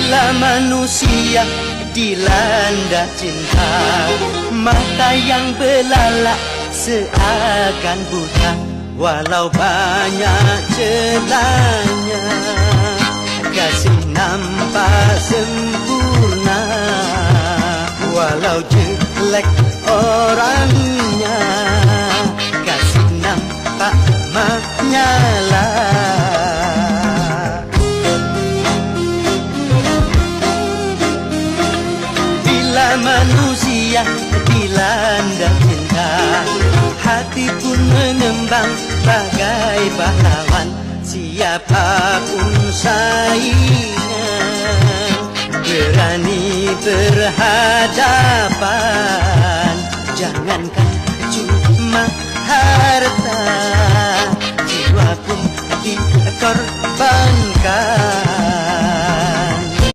Bila manusia dilanda cinta, mata yang belalak seakan buta. Walau banyak celahnya, kasih nampak sempurna. Walau jelek orangnya, kasih nampak menyala. Bila manusia dilanda cinta, hati pun mengembang bagai pahlawan. Siapapun saingan, berani berhadapan. Jangankan cuma harta, jiwa pun dikorbankan.